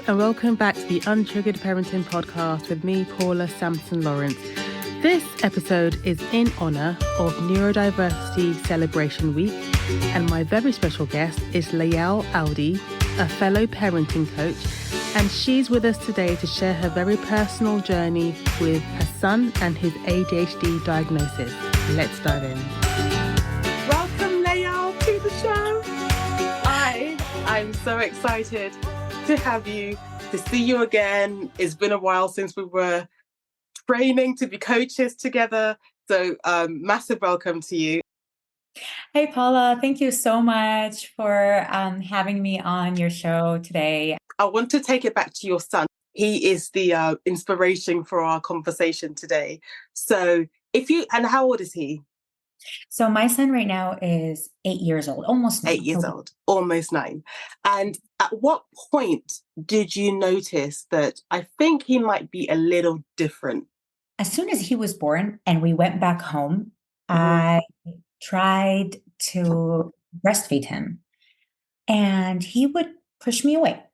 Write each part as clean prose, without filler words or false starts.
and welcome back to the Untriggered Parenting Podcast with me, Paula Sampson Lawrence. This episode is in honour of Neurodiversity Celebration Week, and my very special guest is Layal Aoudi, a fellow parenting coach, and she's with us today to share her very personal journey with her son and his ADHD diagnosis. Let's dive in. Welcome, Layal, to the show. I'm so excited to have you, to see you again. It's been a while since we were training to be coaches together. So massive welcome to you. Hey, Paula, thank you so much for having me on your show today. I want to take it back to your son. He is the inspiration for our conversation today. So how old is he? So my son right now is 8 years old, almost 9. 8 years old, almost 9. And at what point did you notice that I think he might be a little different? As soon as he was born and we went back home, I tried to breastfeed him and he would push me away.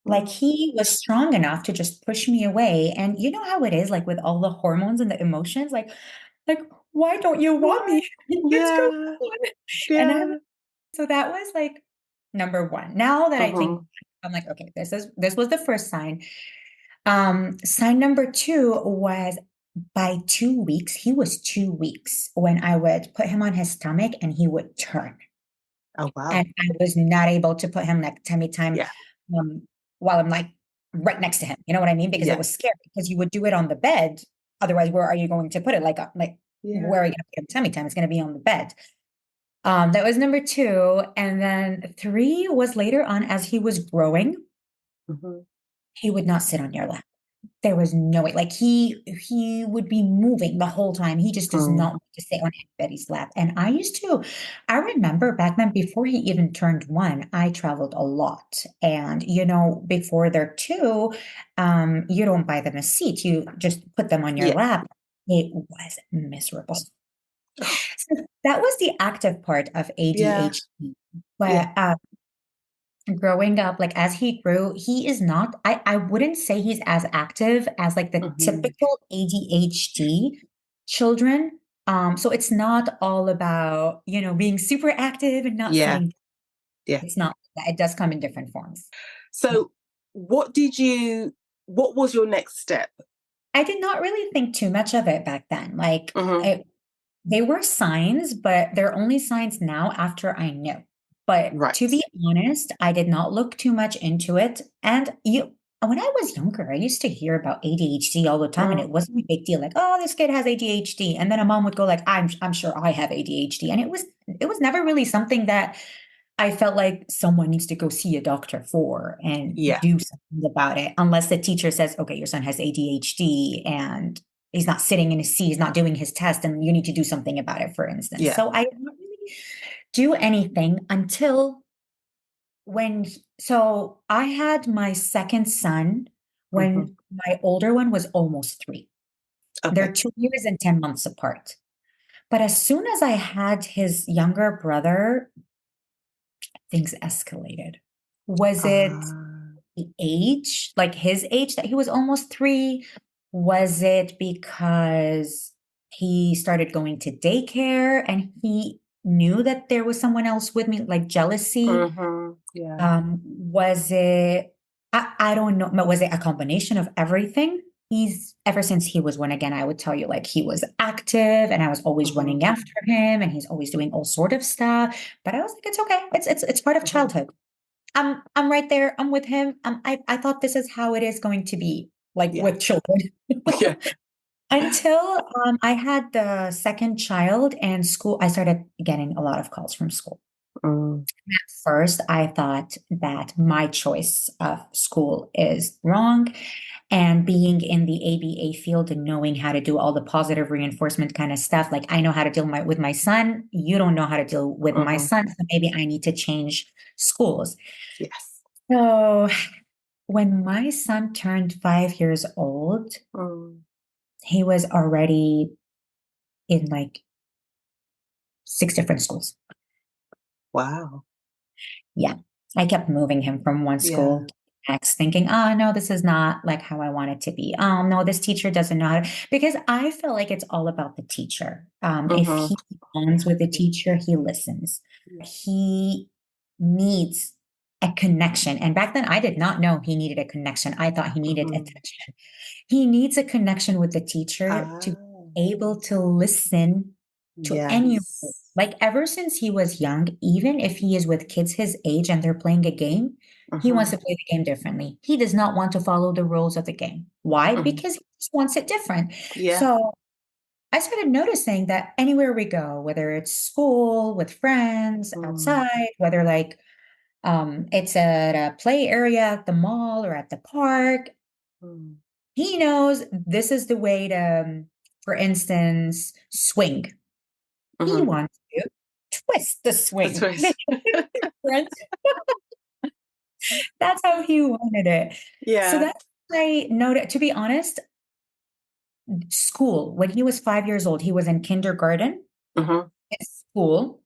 Like he was strong enough to just push me away. And you know how it is, like with all the hormones and the emotions, like, why don't you want me? Yeah. And so that was like number one. Now that I think, I'm like, okay, this was the first sign. Sign number 2 was by 2 weeks. He was 2 weeks when I would put him on his stomach and he would turn. Oh, wow. And I was not able to put him like tummy time while I'm like right next to him. You know what I mean? Because it was scary because you would do it on the bed. Otherwise, where are you going to put it? Where are you going to put him tummy time? It's going to be on the bed. That was number 2. And then 3 was later on as he was growing. He would not sit on your lap. There was no way. Like he would be moving the whole time. He just does not want to sit on anybody's lap. And I remember back then before he even turned 1, I traveled a lot. And, before they're 2, you don't buy them a seat. You just put them on your lap. It was miserable. So that was the active part of ADHD. But growing up, like as he grew, he is not, I wouldn't say he's as active as like the typical ADHD children. So it's not all about, being super active and not saying, it's not that. It does come in different forms. So what was your next step? I did not really think too much of it back then. Like they were signs, but they're only signs now after I knew. But to be honest, I did not look too much into it. And when I was younger, I used to hear about ADHD all the time, and it wasn't a big deal. Like, oh, this kid has ADHD, and then a mom would go like, "I'm sure I have ADHD," and it was never really something that I felt like someone needs to go see a doctor for and do something about it, unless the teacher says, "Okay, your son has ADHD and he's not sitting in his seat, he's not doing his test, and you need to do something about it," for instance. So I didn't really do anything until so I had my second son when my older one was almost 3. They're 2 years and 10 months apart. But as soon as I had his younger brother, things escalated. Was it the age, like his age that he was almost 3? Was it because he started going to daycare and he knew that there was someone else with me, like jealousy? Was it, I don't know, but was it a combination of everything? Ever since he was 1, again, I would tell you, like, he was active and I was always running after him and he's always doing all sort of stuff. But I was like, it's okay. It's part of childhood. I'm right there. I'm with him. I thought this is how it is going to be, like with children. Until I had the second child and school, I started getting a lot of calls from school. At first, I thought that my choice of school is wrong. And being in the ABA field and knowing how to do all the positive reinforcement kind of stuff, like I know how to deal with my son. You don't know how to deal with my son. So maybe I need to change schools. Yes. So when my son turned 5 years old, he was already in like 6 different schools. Wow. Yeah. I kept moving him from one school to next, thinking, oh no, this is not like how I want it to be. Oh no, this teacher doesn't know how to, because I feel like it's all about the teacher. If Mm-hmm. he bonds with the teacher, he listens. He needs a connection. And back then I did not know he needed a connection. I thought he needed attention. He needs a connection with the teacher to be able to listen to anyone. Yes. Like ever since he was young, even if he is with kids his age and they're playing a game, he wants to play the game differently. He does not want to follow the rules of the game. Why? Because he just wants it different. Yeah. So I started noticing that anywhere we go, whether it's school, with friends, outside, whether like it's at a play area at the mall or at the park, he knows this is the way to, for instance, swing. He wants to twist the swing. The twist. That's how he wanted it. Yeah. So that's what I noted. To be honest, school, when he was 5 years old, he was in kindergarten. School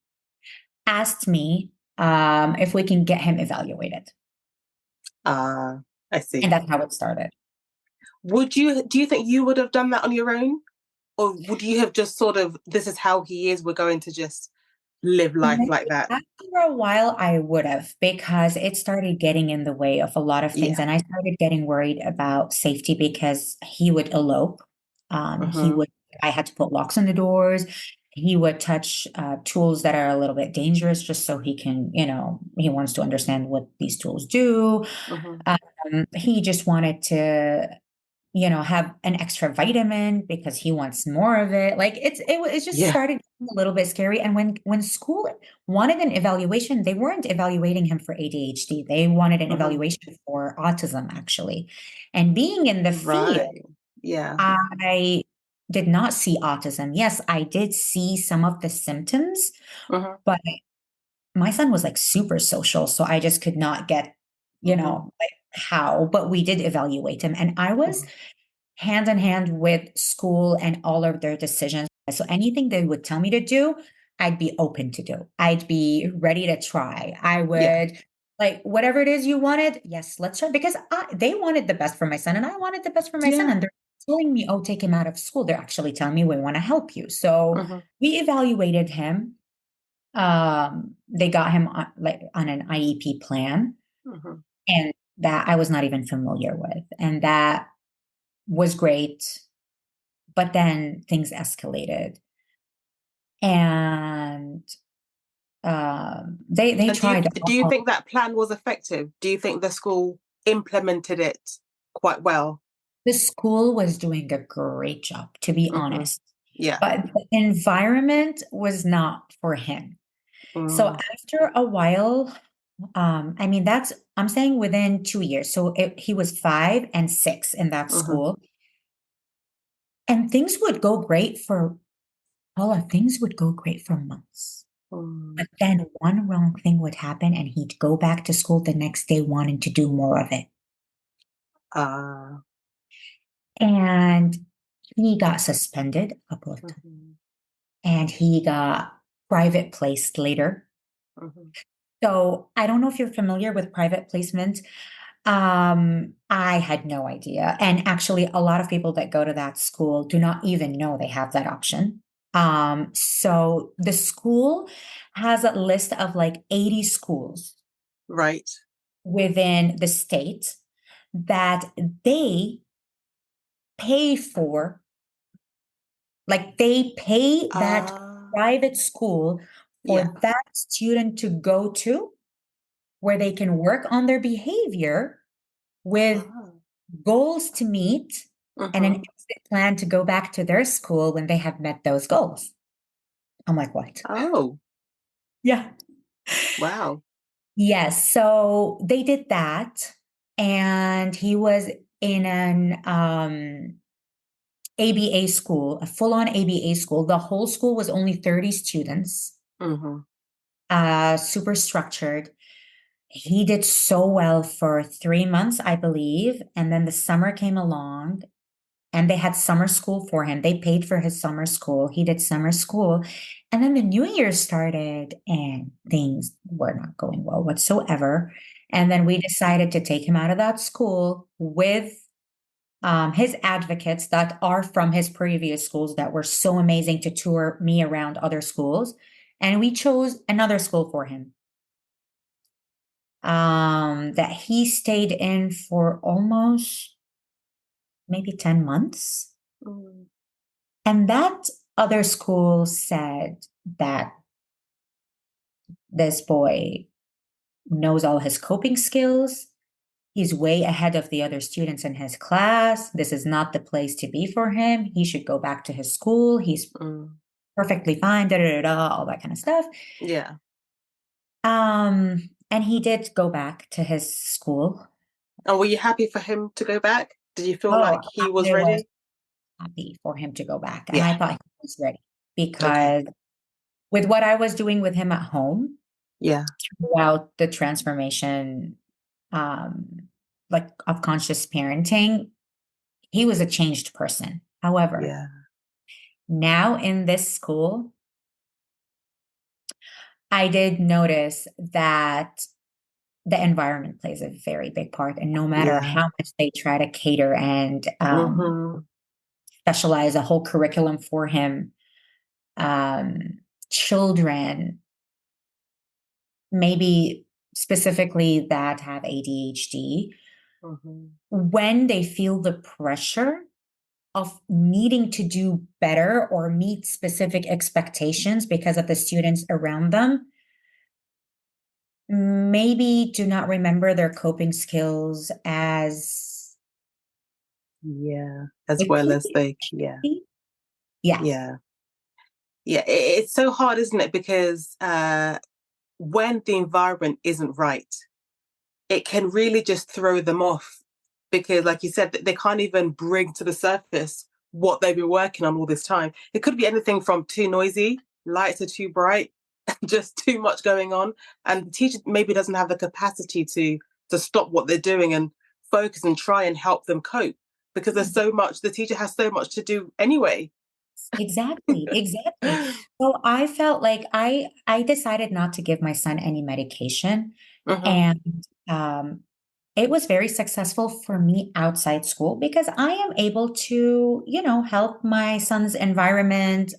asked me if we can get him evaluated. I see. And that's how it started. Do you think you would have done that on your own? Or would you have just sort of, this is how he is, we're going to just live life like that? After a while, I would have, because it started getting in the way of a lot of things. And I started getting worried about safety because he would elope. I had to put locks on the doors. He would touch tools that are a little bit dangerous just so he can, he wants to understand what these tools do. He just wanted to have an extra vitamin because he wants more of it. Like it's just started a little bit scary. And when school wanted an evaluation, they weren't evaluating him for ADHD. They wanted an evaluation for autism, actually. And being in the field, I did not see autism. Yes, I did see some of the symptoms, but my son was like super social. So I just could not get, like how, but we did evaluate him. And I was hand in hand with school and all of their decisions. So anything they would tell me to do, I'd be open to do. I'd be ready to try. I would like whatever it is you wanted. Yes, let's try, because they wanted the best for my son and I wanted the best for my son. And they're telling me, oh, take him out of school. They're actually telling me we want to help you. So we evaluated him. They got him on an IEP plan, and that I was not even familiar with. And that was great. But then things escalated. And they tried. Do you think that plan was effective? Do you think the school implemented it quite well? The school was doing a great job, to be honest. Yeah. But the environment was not for him. So after a while, I'm saying within 2 years. So he was 5 and 6 in that school. And things would go great for months. But then one wrong thing would happen and he'd go back to school the next day wanting to do more of it. And he got suspended a couple of times. And he got private placed later. So I don't know if you're familiar with private placement. I had no idea. And actually, a lot of people that go to that school do not even know they have that option. So the school has a list of like 80 schools within the state that they pay for. Like they pay that private school for that student to go to, where they can work on their behavior with goals to meet and an exit plan to go back to their school when they have met those goals. I'm like, what? Oh. Yeah. Wow. Yes. So they did that. And he was in an ABA school, a full-on ABA school. The whole school was only 30 students. Super structured. He did so well for 3 months, I believe. And then the summer came along and they had summer school for him. They paid for his summer school. He did summer school. And then the new year started and things were not going well whatsoever. And then we decided to take him out of that school with his advocates that are from his previous schools that were so amazing to tour me around other schools. And we chose another school for him that he stayed in for almost maybe 10 months. Mm. And that other school said that this boy knows all his coping skills. He's way ahead of the other students in his class. This is not the place to be for him. He should go back to his school. He's perfectly fine, all that kind of stuff. Yeah. And he did go back to his school. And were you happy for him to go back? Did you feel like he was ready? Was happy for him to go back. And I thought he was ready because with what I was doing with him at home, throughout the transformation, like of conscious parenting, he was a changed person. However, now in this school, I did notice that the environment plays a very big part. And no matter how much they try to cater and specialize a whole curriculum for him, children, maybe specifically that have ADHD, when they feel the pressure of needing to do better or meet specific expectations because of the students around them, maybe do not remember their coping skills as well as they it's so hard, isn't it? Because when the environment isn't right, it can really just throw them off, because like you said, they can't even bring to the surface what they've been working on all this time. It could be anything from too noisy, lights are too bright, just too much going on, and the teacher maybe doesn't have the capacity to stop what they're doing and focus and try and help them cope, because there's so much, the teacher has so much to do anyway. Exactly. So I felt like I decided not to give my son any medication, and it was very successful for me outside school because I am able to, help my son's environment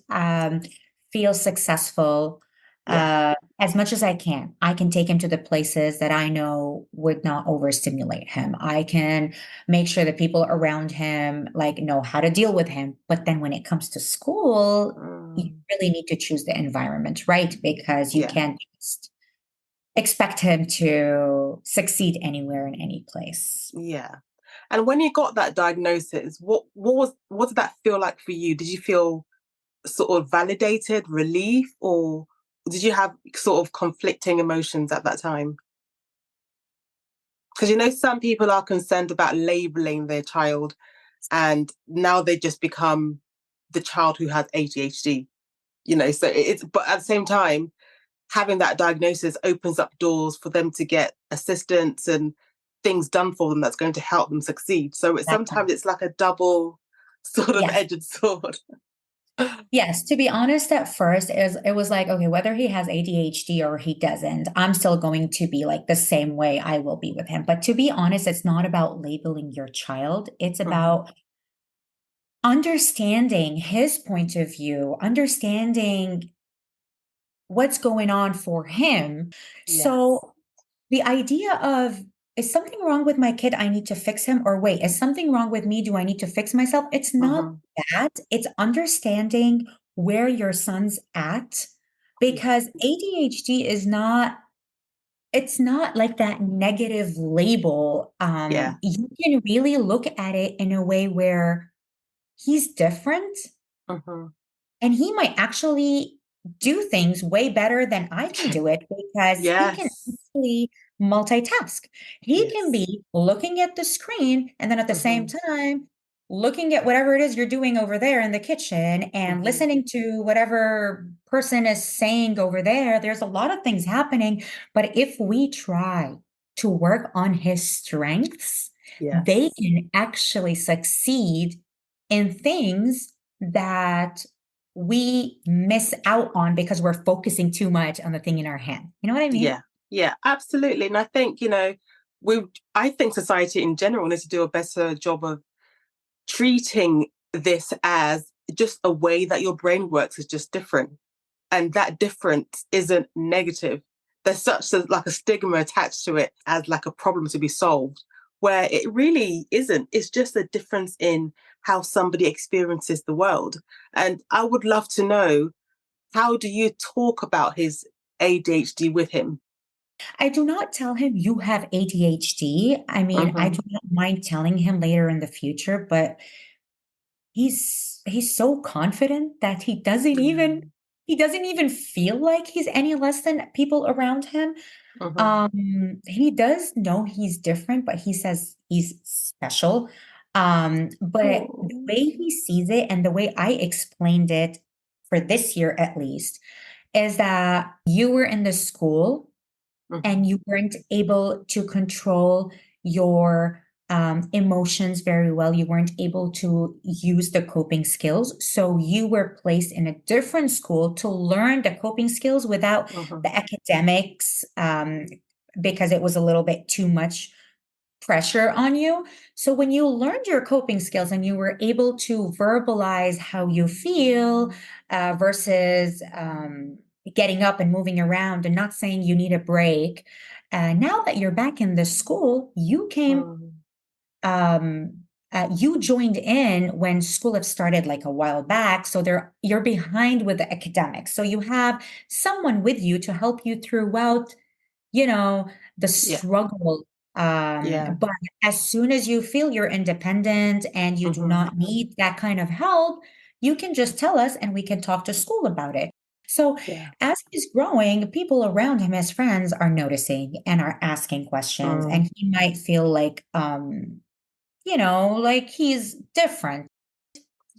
feel successful as much as I can. I can take him to the places that I know would not overstimulate him. I can make sure that people around him know how to deal with him. But then when it comes to school, you really need to choose the environment, right? Because you can't just expect him to succeed anywhere in any place. Yeah. And when you got that diagnosis, what did that feel like for you? Did you feel sort of validated, relief, or did you have sort of conflicting emotions at that time? Because some people are concerned about labeling their child, and now they just become the child who has ADHD. So but at the same time, having that diagnosis opens up doors for them to get assistance and things done for them that's going to help them succeed. So sometimes it's like a double sort of edged sword. Yes, to be honest, at first it was like, okay, whether he has ADHD or he doesn't, I'm still going to be like the same way I will be with him. But to be honest, it's not about labeling your child. It's about understanding his point of view, understanding what's going on for him. Yes. So the idea of, is something wrong with my kid? I need to fix him. Or wait, is something wrong with me? Do I need to fix myself? It's not that. It's understanding where your son's at, because ADHD is not, it's not like that negative label. You can really look at it in a way where he's different and he might actually do things way better than I can do it, because he can actually multitask. He can be looking at the screen and then at the same time looking at whatever it is you're doing over there in the kitchen and listening to whatever person is saying over there. There's a lot of things happening, but if we try to work on his strengths, they can actually succeed in things that we miss out on because we're focusing too much on the thing in our hand. You know what I mean? Yeah, absolutely. And I think, I think society in general needs to do a better job of treating this as just a way that your brain works is just different. And that difference isn't negative. There's such like a stigma attached to it as like a problem to be solved, where it really isn't. It's just a difference in how somebody experiences the world. And I would love to know, how do you talk about his ADHD with him? I do not tell him you have ADHD. I mean, I do not mind telling him later in the future, but he's so confident that he doesn't even feel like he's any less than people around him. He does know he's different, but he says he's special. But the way he sees it and the way I explained it for this year at least is that you were in the school and you weren't able to control your emotions very well. You weren't able to use the coping skills. So you were placed in a different school to learn the coping skills without the academics, because it was a little bit too much pressure on you. So when you learned your coping skills and you were able to verbalize how you feel versus getting up and moving around and not saying you need a break. Now that you're back in the school, you came, you joined in when school have started like a while back. So you're behind with the academics. So you have someone with you to help you throughout, the struggle. But as soon as you feel you're independent and you do not need that kind of help, you can just tell us and we can talk to school about it. So as he's growing, people around him, his friends, are noticing and are asking questions, and he might feel like, like he's different.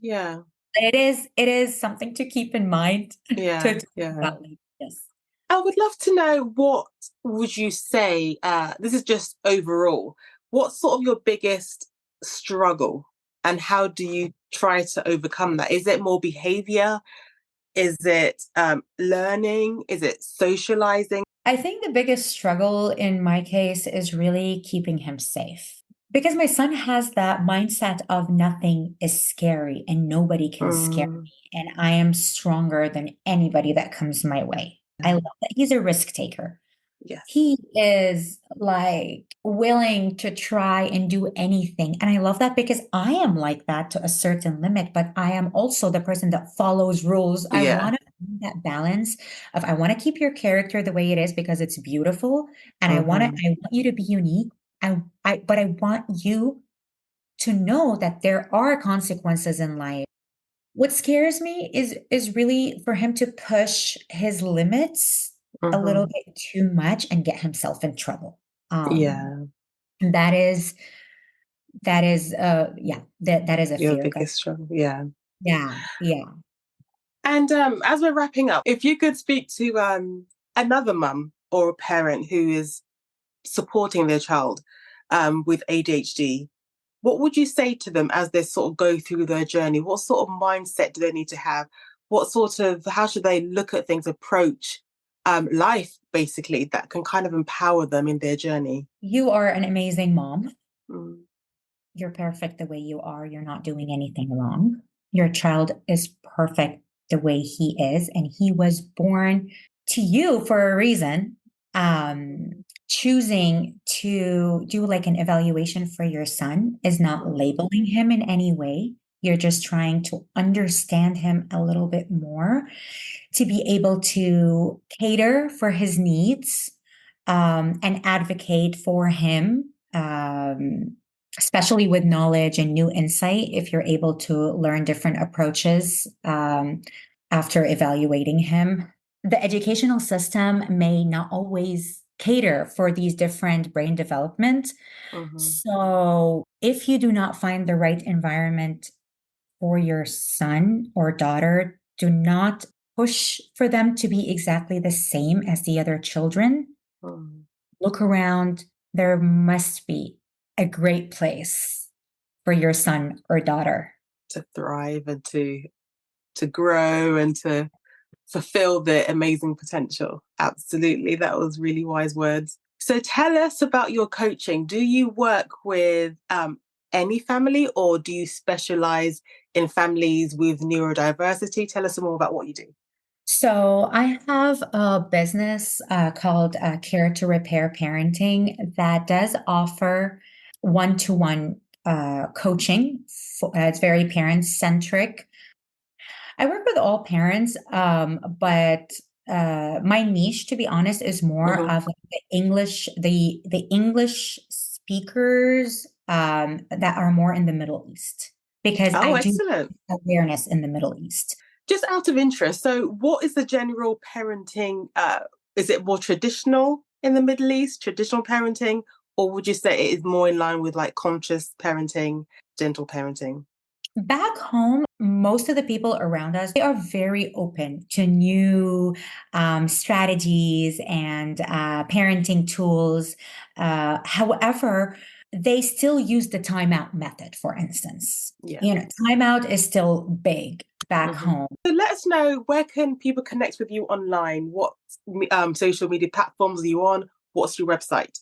Yeah. It is something to keep in mind. Yeah. to talk about. Yes. I would love to know, what would you say, this is just overall, what's sort of your biggest struggle and how do you try to overcome that? Is it more behavior? Is it learning? Is it socializing? I think the biggest struggle in my case is really keeping him safe. Because my son has that mindset of nothing is scary and nobody can scare me. And I am stronger than anybody that comes my way. I love that. He's a risk taker. Yes. He is like willing to try and do anything. And I love that because I am like that to a certain limit, but I am also the person that follows rules. I want to find that balance of, I want to keep your character the way it is because it's beautiful. And I want you to be unique. But I want you to know that there are consequences in life. What scares me is really for him to push his limits a little bit too much and get himself in trouble. That is that is a Your fear. biggest struggle. Yeah. Yeah. And as we're wrapping up, if you could speak to another mum or a parent who is supporting their child with ADHD, what would you say to them as they sort of go through their journey? What sort of mindset do they need to have? How should they look at things, approach life, basically, that can kind of empower them in their journey? You are an amazing mom. You're perfect the way you are. You're not doing anything wrong. Your child is perfect the way he is, and he was born to you for a reason. Choosing to do like an evaluation for your son is not labeling him in any way. You're just trying to understand him a little bit more to be able to cater for his needs, and advocate for him, especially with knowledge and new insight, if you're able to learn different approaches after evaluating him. The educational system may not always cater for these different brain development. So if you do not find the right environment for your son or daughter, do not push for them to be exactly the same as the other children. Look around. There must be a great place for your son or daughter to thrive and to grow and to fulfill their amazing potential. Absolutely. That was really wise words. So tell us about your coaching. Do you work with any family, or do you specialize in families with neurodiversity? Tell us more about what you do. So I have a business called Care to Repair Parenting that does offer one-to-one coaching. It's very parent-centric. I work with all parents, but my niche, to be honest, is more of like the English speakers that are more in the Middle East, because I do awareness in the Middle East. Just out of interest, so what is the general parenting? Is it more traditional in the Middle East, traditional parenting, or would you say it is more in line with like conscious parenting, gentle parenting? Back home, most of the people around us, they are very open to new strategies and parenting tools. However, they still use the timeout method, for instance. Timeout is still big back home. So let us know, where can people connect with you online? What social media platforms are you on? What's your website?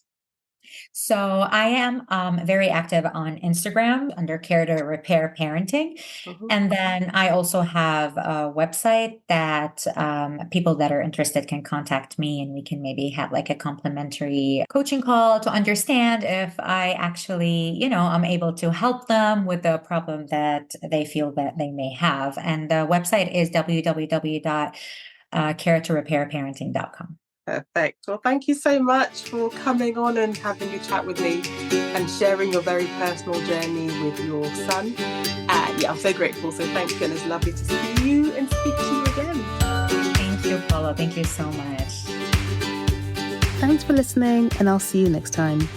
So I am very active on Instagram under Care to Repair Parenting. And then I also have a website that people that are interested can contact me, and we can maybe have like a complimentary coaching call to understand if I actually, I'm able to help them with the problem that they feel that they may have. And the website is www.caretorepairparenting.com. Perfect. Well, thank you so much for coming on and having a chat with me and sharing your very personal journey with your son. I'm so grateful. So thank you, and it's lovely to see you and speak to you again. Thank you, Paula. Thank you so much. Thanks for listening, and I'll see you next time.